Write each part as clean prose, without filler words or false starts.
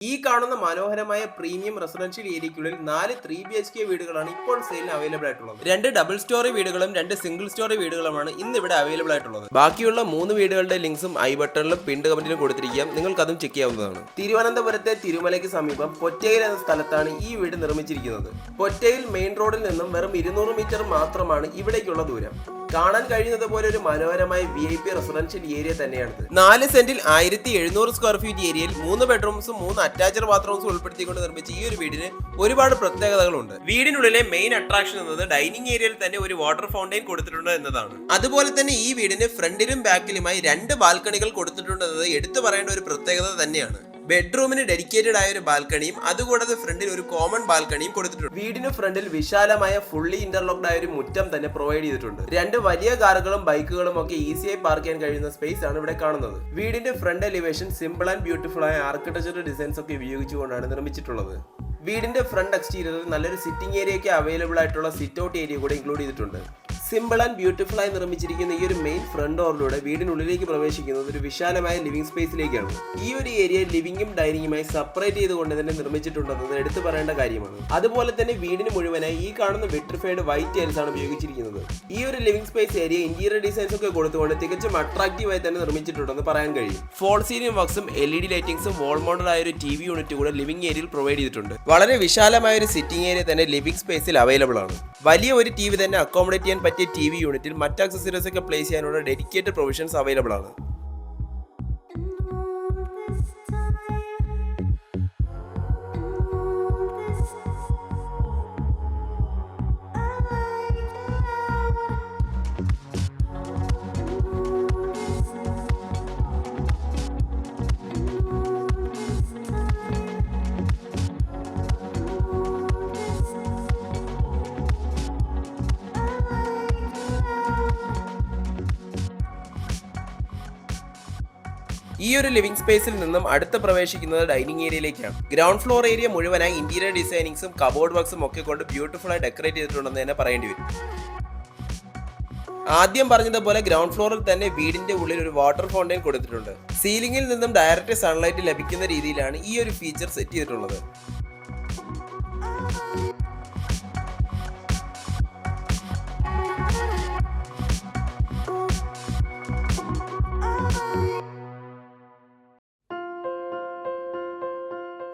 ഈ കാണുന്ന മനോഹരമായ പ്രീമിയം റെസിഡൻഷ്യൽ ഏരിയയ്ക്കുള്ളിൽ 4 3BHK വീടുകളാണ് ഇപ്പോൾ സെയിലിന് അവൈലബിൾ ആയിട്ടുള്ളത്. 2 ഡബിൾ സ്റ്റോറി വീടുകളും 2 സിംഗിൾ സ്റ്റോറി വീടുകളുമാണ് ഇന്ന് ഇവിടെ അവൈലബിൾ ആയിട്ടുള്ളത്. ബാക്കിയുള്ള 3 വീടുകളുടെ ലിങ്ക്സും ഐ ബട്ടണിലും പിൻഡ് കമന്റിലും കൊടുത്തിരിക്കാം. നിങ്ങൾക്ക് അതും ചെക്ക് ചെയ്യാവുന്നതാണ്. തിരുവനന്തപുരത്തെ തിരുമലയ്ക്ക് സമീപം പൊറ്റയിൽ എന്ന സ്ഥലത്താണ് ഈ വീട് നിർമ്മിച്ചിരിക്കുന്നത്. പൊറ്റയിൽ മെയിൻ റോഡിൽ നിന്നും വെറും 200 മീറ്റർ മാത്രമാണ് ഇവിടേക്കുള്ള ദൂരം. കാണാൻ കഴിയുന്നത് പോലെ ഒരു മനോഹരമായ VIP റെസിഡൻഷ്യൽ ഏരിയ തന്നെയാണിത്. 4 സെന്റിൽ 1700 സ്ക്വയർ ഫീറ്റ് ഏരിയയിൽ 3 ബെഡ്റൂംസും 3 അറ്റാച്ച്ഡ് ബാത്റൂംസും ഉൾപ്പെടുത്തിക്കൊണ്ട് നിർമ്മിച്ച ഈ ഒരു വീടിന് ഒരുപാട് പ്രത്യേകതകളുണ്ട്. വീടിനുള്ളിലെ മെയിൻ അട്രാക്ഷൻ എന്നത് ഡൈനിങ് ഏരിയയിൽ തന്നെ ഒരു വാട്ടർ ഫൗണ്ടൈൻ കൊടുത്തിട്ടുണ്ട് എന്നതാണ്. അതുപോലെ തന്നെ ഈ വീടിന് ഫ്രണ്ടിലും ബാക്കിലുമായി 2 ബാൽക്കണികൾ കൊടുത്തിട്ടുണ്ട് എന്നത് എടുത്തു പറയേണ്ട ഒരു പ്രത്യേകത തന്നെയാണ്. ബെഡ്റൂമിന് ഡെഡിക്കേറ്റഡ് ആയ ഒരു ബാൽക്കണിയും അതുകൂടാതെ ഫ്രണ്ടിൽ ഒരു കോമൺ ബാൽക്കണിയും കൊടുത്തിട്ടുണ്ട്. വീടിന് ഫ്രണ്ടിൽ വിശാലമായ ഫുള്ളി ഇന്റർലോക്ഡ് ആയ ഒരു മുറ്റം തന്നെ പ്രൊവൈഡ് ചെയ്തിട്ടുണ്ട്. 2 വലിയ കാറുകളും ബൈക്കുകളും ഒക്കെ ഈസിയായി പാർക്ക് ചെയ്യാൻ കഴിയുന്ന സ്പേസ് ആണ് ഇവിടെ കാണുന്നത്. വീടിന്റെ front elevation simple and beautiful ആയ ആർക്കിടെക്ചറൽ ഡിസൈൻസ് ഒക്കെ ഉപയോഗിച്ചുകൊണ്ടാണ് നിർമ്മിച്ചിട്ടുള്ളത്. വീടിന്റെ ഫ്രണ്ട് എക്സ്റ്റീരിയറിൽ നല്ലൊരു സിറ്റിംഗ് ഏരിയയ്ക്ക് അവൈലബിൾ ആയിട്ടുള്ള സിറ്റ് ഔട്ട് ഏരിയ കൂടെ ഇൻക്ലൂഡ് ചെയ്തിട്ടുണ്ട്. സിമ്പിൾ ആൻഡ് ബ്യൂട്ടിഫുൾ ആയി നിർമ്മിച്ചിരിക്കുന്ന ഈ ഒരു മെയിൻ ഫ്രണ്ട് ഡോറിലൂടെ വീടിനുള്ളിലേക്ക് പ്രവേശിക്കുന്നത് ഒരു വിശാലമായ ലിവിംഗ് സ്പേസിലേക്കാണ്. ഈ ഒരു ഏരിയ ലിവിംഗും ഡൈനിങ്ങുമായി സെപ്പറേറ്റ് ചെയ്തുകൊണ്ട് തന്നെ നിർമ്മിച്ചിട്ടുണ്ടെന്നത് എടുത്തു പറയേണ്ട കാര്യമാണ്. അതുപോലെ തന്നെ വീടിന് മുഴുവനായി ഈ കാണുന്ന വിട്രിഫൈഡ് വൈറ്റ് ടൈൽസ് ആണ് ഉപയോഗിച്ചിരിക്കുന്നത്. ഈ ഒരു living space area interior designs ഒക്കെ കൊടുത്തുകൊണ്ട് തികച്ചും അട്രാക്റ്റീവായി തന്നെ നിർമ്മിച്ചിട്ടുണ്ടെന്ന് പറയാൻ കഴിയും. ഫോൾ സീലിംഗ് വർക്സും LED ലൈറ്റിംഗ്സും വാൾ മൗണ്ടഡ് ആയ ഒരു TV യൂണിറ്റ് കൂടെ ലിവിംഗ് ഏരിയയിൽ പ്രൊവൈഡ് ചെയ്തിട്ടുണ്ട്. വളരെ വിശാലമായ ഒരു സിറ്റിംഗ് ഏരിയ തന്നെ ലിവിംഗ് സ്പേസിൽ അവൈലബിൾ ആണ്. വലിയ ഒരു TV തന്നെ അക്കോമഡേറ്റ് ചെയ്യാൻ പറ്റിയ TV യൂണിറ്റിൽ മറ്റ് ആക്സസറീസ് ഒക്കെ പ്ലേസ് ചെയ്യാനുള്ള ഡെഡിക്കേറ്റഡ് പ്രൊവിഷൻസ് അവൈലബിൾ ആണ്. ഈ ഒരു ലിവിംഗ് സ്പേസിൽ നിന്നും അടുത്ത് പ്രവേശിക്കുന്നത് ഡൈനിങ് ഏരിയയിലേക്കാണ്. ഗ്രൗണ്ട് ഫ്ലോർ ഏരിയ മുഴുവനായി ഇന്റീരിയർ ഡിസൈനിങ്സും കബോർഡ് വർക്സും ഒക്കെ കൊണ്ട് ബ്യൂട്ടിഫുൾ ആയി ഡെക്കറേറ്റ് ചെയ്തിട്ടുണ്ടെന്ന് തന്നെ പറയേണ്ടി വരും. ആദ്യം പറഞ്ഞതുപോലെ ഗ്രൗണ്ട് ഫ്ലോറിൽ തന്നെ വീടിന്റെ ഉള്ളിൽ ഒരു വാട്ടർ ഫൗണ്ടൈൻ കൊടുത്തിട്ടുണ്ട്. സീലിംഗിൽ നിന്നും ഡയറക്റ്റ് സൺലൈറ്റ് ലഭിക്കുന്ന രീതിയിലാണ് ഈ ഒരു ഫീച്ചർ സെറ്റ് ചെയ്തിട്ടുള്ളത്.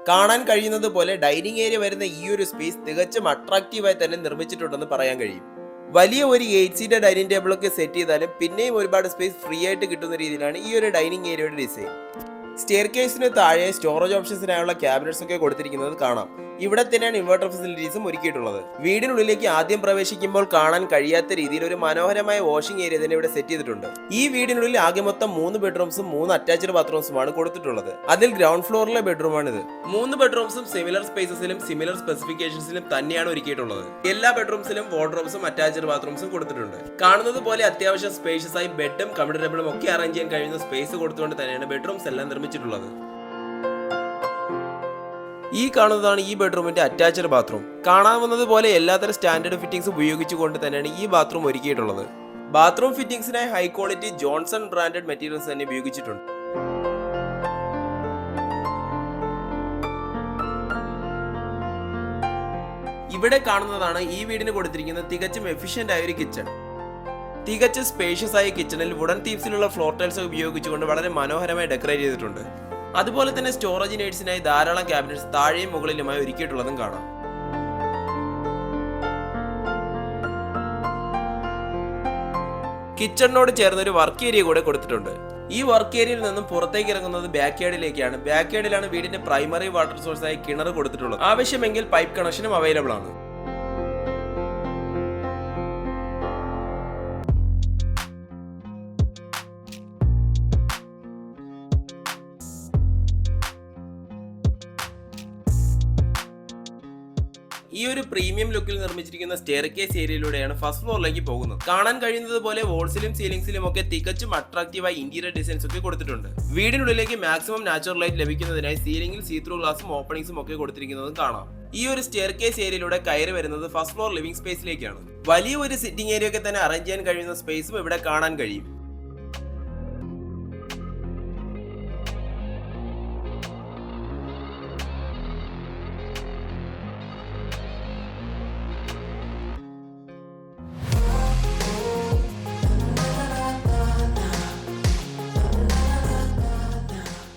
കാണാൻ കഴിയുന്നത് പോലെ ഡൈനിങ് ഏരിയ വരുന്ന ഈ ഒരു സ്പേസ് തികച്ചും അട്രാക്റ്റീവായി തന്നെ നിർമ്മിച്ചിട്ടുണ്ടെന്ന് പറയാൻ കഴിയും. വലിയ ഒരു 8 സീറ്റർ ഡൈനിങ് ടേബിൾ ഒക്കെ സെറ്റ് ചെയ്താലും പിന്നെയും ഒരുപാട് സ്പേസ് ഫ്രീ ആയിട്ട് കിട്ടുന്ന രീതിയിലാണ് ഈ ഒരു ഡൈനിങ് ഏരിയയുടെ ഡിസൈൻ. സ്റ്റെയർ കേസിന് താഴെ സ്റ്റോറേജ് ഓപ്ഷൻസിനായുള്ള ക്യാബിനറ്റ്സ് ഒക്കെ കൊടുത്തിരിക്കുന്നത് കാണാം. ഇവിടെ തന്നെയാണ് ഇൻവെർട്ടർ ഫെസിലിറ്റീസും ഒരുക്കിയിട്ടുള്ളത്. വീടിനുള്ളിലേക്ക് ആദ്യം പ്രവേശിക്കുമ്പോൾ കാണാൻ കഴിയാത്ത രീതിയിൽ ഒരു മനോഹരമായ വാഷിംഗ് ഏരിയ തന്നെ ഇവിടെ സെറ്റ് ചെയ്തിട്ടുണ്ട്. ഈ വീടിനുള്ളിൽ ആകെ മൊത്തം 3 ബെഡ്റൂംസും 3 അറ്റാച്ച്ഡ് ബാത്റൂംസുമാണ് കൊടുത്തിട്ടുള്ളത്. അതിൽ ഗ്രൗണ്ട് ഫ്ലോറിലെ ബെഡ്റൂമാണിത്. 3 ബെഡ്റൂംസും സിമിലർ സ്പേസസിലും സിമിലർ സ്പെസിഫിക്കേഷൻസിലും തന്നെയാണ് ഒരുക്കിയിട്ടുള്ളത്. എല്ലാ ബെഡ്റൂംസിലും വാർഡ്രോബ്സും അറ്റാച്ച്ഡ് ബാത്റൂംസും കൊടുത്തിട്ടുണ്ട്. കാണുന്നത് പോലെ അത്യാവശ്യം സ്പേഷ്യസ് ആയി ബെഡും കംഫർട്ടബിളും ഒക്കെ അറേഞ്ച് ചെയ്യാൻ കഴിയുന്ന സ്പേസ് കൊടുത്തുകൊണ്ട് തന്നെയാണ് ബെഡ്റൂംസ് എല്ലാം നിർമ്മിച്ചിട്ടുള്ളത്. ഈ കാണുന്നതാണ് ഈ ബെഡ്റൂമിന്റെ അറ്റാച്ച്ഡ് ബാത്റൂം. കാണാവുന്നത് പോലെ എല്ലാത്തരം സ്റ്റാൻഡേർഡ് ഫിറ്റിംഗ്സ് ഉപയോഗിച്ചുകൊണ്ട് തന്നെയാണ് ഈ ബാത്റൂം ഒരുക്കിയിട്ടുള്ളത്. ബാത്റൂം ഫിറ്റിംഗ്സിനായി high quality Johnson branded materials തന്നെ ഉപയോഗിച്ചിട്ടുണ്ട്. ഇവിടെ കാണുന്നതാണ് ഈ വീടിന് കൊടുത്തിരിക്കുന്ന തികച്ചും എഫിഷ്യന്റ് ആയ ഒരു കിച്ചൺ. തികച്ചും സ്പേഷ്യസ് ആയ കിച്ചണിൽ വുഡൻ തീംസിലുള്ള ഫ്ലോർ ടൈൽസ് ഉപയോഗിച്ചുകൊണ്ട് വളരെ മനോഹരമായി ഡെക്കറേറ്റ് ചെയ്തിട്ടുണ്ട്. അതുപോലെ തന്നെ സ്റ്റോറേജ് നീഡ്സിനായി ധാരാളം ക്യാബിനറ്റ്സ് താഴെയും മുകളിലുമായി ഒരുക്കിയിട്ടുള്ളതും കാണാം. കിച്ചണിനോട് ചേർന്ന് ഒരു വർക്ക് ഏരിയ കൂടെ കൊടുത്തിട്ടുണ്ട്. ഈ വർക്ക് ഏരിയയിൽ നിന്നും പുറത്തേക്ക് ഇറങ്ങുന്നത് ബാക്ക് യാർഡിലേക്കാണ്. ബാക്ക് യാർഡിലാണ് വീടിന്റെ പ്രൈമറി വാട്ടർ സോഴ്സായി കിണർ കൊടുത്തിട്ടുള്ളത്. ആവശ്യമെങ്കിൽ പൈപ്പ് കണക്ഷനും അവൈലബിൾ ആണ്. ഈ ഒരു പ്രീമിയം ലുക്കിൽ നിർമ്മിച്ചിരിക്കുന്ന സ്റ്റെയർ കേസ് ഏരിയയിലൂടെയാണ് ഫസ്റ്റ് ഫ്ലോറിലേക്ക് പോകുന്നത്. കാണാൻ കഴിയുന്നത് പോലെ വോൾസിലും സീലിംഗ്സിലും ഒക്കെ തികച്ചും അട്രാക്റ്റീവായി ഇന്റീരിയർ ഡിസൈൻസ് ഒക്കെ കൊടുത്തിട്ടുണ്ട്. വീടിനുള്ളിലേക്ക് മാക്സിമം നാച്ചുറൽ ലൈറ്റ് ലഭിക്കുന്നതിനായി സീലിംഗിൽ സീത്രൂ ഗ്ലാസും ഓപ്പണിംഗ്സും ഒക്കെ കൊടുത്തിരിക്കുന്നതും കാണാം. ഈ ഒരു സ്റ്റെയർ കേസ് ഏരിയയിലൂടെ കയറി വരുന്നത് ഫസ്റ്റ് ഫ്ലോർ ലിവിംഗ് സ്പേസിലേക്കാണ്. വലിയ ഒരു സിറ്റിംഗ് ഏരിയ ഒക്കെ തന്നെ അറേഞ്ച് ചെയ്യാൻ കഴിയുന്ന സ്പേസും ഇവിടെ കാണാൻ കഴിയും.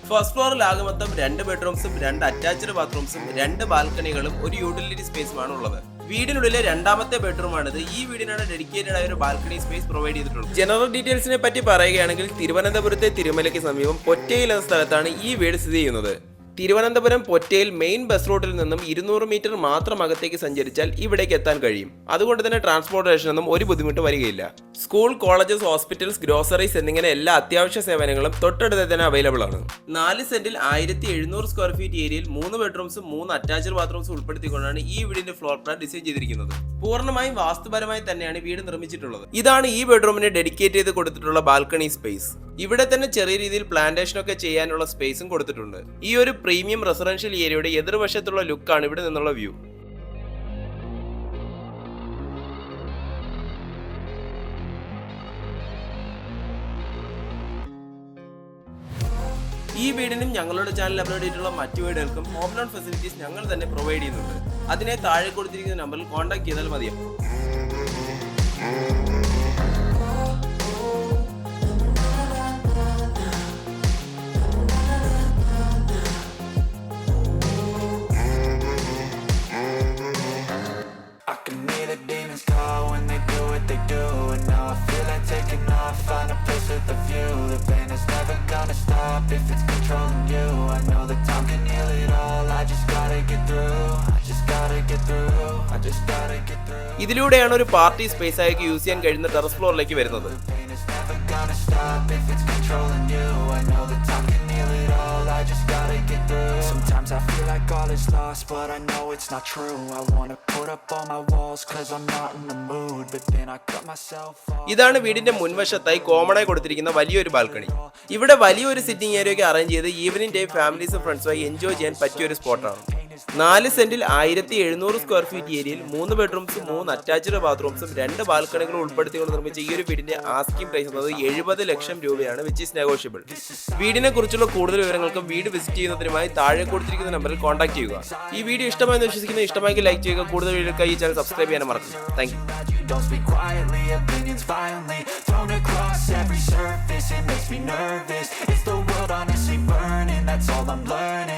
ഫസ്റ്റ് ഫ്ലോറിൽ ആകെ മൊത്തം 2 ബെഡ്റൂംസും 2 അറ്റാച്ച്ഡ് ബാത്റൂംസും 2 ബാൽക്കണികളും ഒരു യൂട്ടിലിറ്റി സ്പേസുമാണ് ഉള്ളത്. വീടിനുള്ളിലെ രണ്ടാമത്തെ ബെഡ്റൂമാണിത്. ഈ വീടിനാണ് ഡെഡിക്കേറ്റഡ് ആയ ഒരു ബാൽക്കണി സ്പേസ് പ്രൊവൈഡ് ചെയ്തിട്ടുള്ളത്. ജനറൽ ഡീറ്റെയിൽസിനെ പറ്റി പറയുകയാണെങ്കിൽ തിരുവനന്തപുരത്തെ തിരുമലയ്ക്ക് സമീപം പൊറ്റയിൽ എന്ന സ്ഥലത്താണ് ഈ വീട് സ്ഥിതി ചെയ്യുന്നത്. തിരുവനന്തപുരം പൊറ്റയിൽ മെയിൻ ബസ് റൂട്ടിൽ നിന്നും 200 മീറ്റർ മാത്രം അകത്തേക്ക് സഞ്ചരിച്ചാൽ ഇവിടേക്ക് എത്താൻ കഴിയും. അതുകൊണ്ട് തന്നെ ട്രാൻസ്പോർട്ടേഷനൊന്നും ഒരു ബുദ്ധിമുട്ട് വരികയില്ല. സ്കൂൾ, കോളേജസ്, ഹോസ്പിറ്റൽസ്, ഗ്രോസറീസ് എന്നിങ്ങനെ എല്ലാ അത്യാവശ്യ സേവനങ്ങളും തൊട്ടടുത്ത് തന്നെ അവൈലബിൾ ആണ്. 4 സെന്റിൽ 1700 സ്ക്വയർ ഫീറ്റ് ഏരിയയിൽ 3 ബെഡ്റൂംസും 3 അറ്റാച്ച്ഡ് ബാത്റൂംസും ഉൾപ്പെടുത്തിക്കൊണ്ടാണ് ഈ വീടിന്റെ ഫ്ലോർ പ്ലാൻ ഡിസൈൻ ചെയ്തിരിക്കുന്നത്. പൂർണ്ണമായും വാസ്തുപരമായി തന്നെയാണ് വീട് നിർമ്മിച്ചിട്ടുള്ളത്. ഇതാണ് ഈ ബെഡ്റൂമിന് ഡെഡിക്കേറ്റ് ചെയ്ത് കൊടുത്തിട്ടുള്ള ബാൽക്കണി സ്പേസ്. ഇവിടെ തന്നെ ചെറിയ രീതിയിൽ പ്ലാന്റേഷൻ ഒക്കെ ചെയ്യാനുള്ള സ്പേസും കൊടുത്തിട്ടുണ്ട്. ഈ ഒരു പ്രീമിയം റെസിഡൻഷ്യൽ ഏരിയയുടെ എതിർവശത്തുള്ള ലുക്കാണ് ഇവിടെ നിന്നുള്ള വ്യൂ. ഈ വീടിനും ഞങ്ങളുടെ ചാനൽ അപ്ലോഡ് ചെയ്തിട്ടുള്ള മറ്റു വീടുകൾക്കും ഹോം ലോൺ ഫെസിലിറ്റീസ് ഞങ്ങൾ തന്നെ പ്രൊവൈഡ് ചെയ്യുന്നുണ്ട്. അതിനെ താഴെ കൊടുത്തിരിക്കുന്ന നമ്പറിൽ കോൺടാക്ട് ചെയ്താൽ മതിയാവും. Find a place with a view. The pain is never gonna stop if it's controlling you. I know that time can heal it all. I just gotta get through. I just gotta get through. I just gotta get through. ഇതിലൂടെയാണ് ഒരു party space ആയി use ചെയ്യാൻ കഴിയുന്ന terrace ഫ്ലോറിലേക്ക് വരുന്നത്. The pain is never gonna stop if it's controlling you. I know that time can heal it all. I just gotta get through. Sometimes I feel like all is lost, but I know it's not true. I wanna put up all my walls cause I'm not in the mood, but then I cut myself off. ഇതാണ് വീടിന്റെ മുൻവശത്തായി common ആയി കൊടുത്തിരിക്കുന്ന വലിയൊരു balcony. ഇവിടെ വലിയൊരു sitting area ഒക്കെ arrange ചെയ്ത് evening time ഫാമിലീസും ഫ്രണ്ട്സുമായി enjoy ചെയ്യാൻ പറ്റിയ ഒരു സ്പോട്ടാണ്. 4 സെന്റിൽ 1700 സ്ക്വയർ ഫീറ്റ് ഏരിയയിൽ 3 ബെഡ്റൂംസും 3 അറ്റാച്ച്ഡ് ബാത്റൂംസും 2 ബാൽക്കണികളും ഉൾപ്പെടുത്തിക്കൊണ്ട് നിർമ്മിച്ച ഈ ഒരു വീടിന്റെ ആസ്കിംഗ് പ്രൈസ് എന്നത് 70 ലക്ഷം രൂപയാണ്, വിച്ച് ഈസ് നെഗോഷ്യബിൾ. വീടിനെ കുറിച്ചുള്ള കൂടുതൽ വിവരങ്ങൾക്കും വീട് വിസിറ്റ് ചെയ്യുന്നതിനുമായി താഴെ കൊടുത്തിരിക്കുന്ന നമ്പറിൽ കോൺടാക്ട് ചെയ്യുക. ഈ വീഡിയോ ഇഷ്ടമായെന്ന് വിശ്വസിക്കുന്നു. ഇഷ്ടമായെങ്കിൽ ലൈക്ക് ചെയ്യുക. കൂടുതൽ വീഡിയോക്കായി ഈ ചാനൽ സബ്സ്ക്രൈബ് ചെയ്യാൻ മറക്കരുത്. Thank you. Don't speak quietly, opinions violently thrown across every surface. It makes me nervous. Is the world honestly burning? That's all I'm learning.